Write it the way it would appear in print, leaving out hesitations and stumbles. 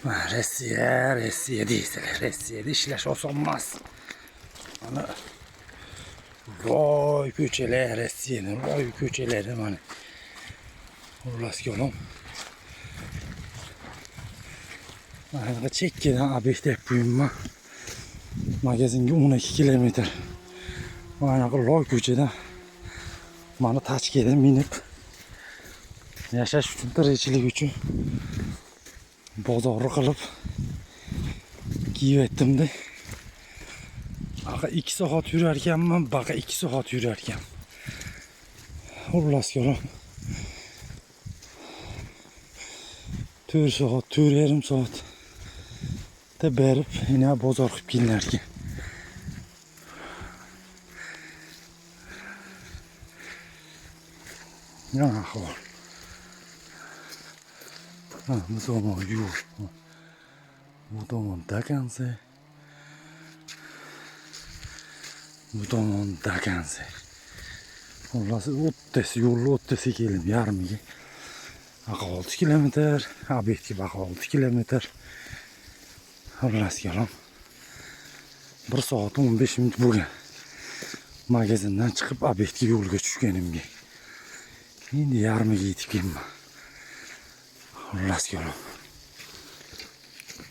Rossiya deysilar. Rossiyada ishlash osonmas. Mana voy ko'chalar Rossiyada, voy ko'chalari mana. Xullas yo'lim. Mana chekkadan ob'ekt deb qo'yimman. Magazinga 12 kilometr. Mana loy ko'chadan mana tachkaga minib yashash uchun, tirikchilik uchun bozorni qilib kiyvetdim-da. Baqa 2 soat yurar ekanman, baqa 2 soat yurar ekan. Xullas yo'lim. 4 soat, 4,5 soat da berib, yine bozor qilib kelinlar ekan. Ya ahvol. Bu tomon yo'q. Bu tomon dakansi. Bu tomon dakansi. Xullas o'ttasi yo'lni o'ttasi kelim yarmiga. 6 kilometr, obyektga baqa 6 kilometr. Xullas yo'lim. 1 soat 15 minut bo'lgan. Magazindan chiqib obyektga yo'lga tushganimga. Endi yarmiga yetib keldim. Xullas yo'lim.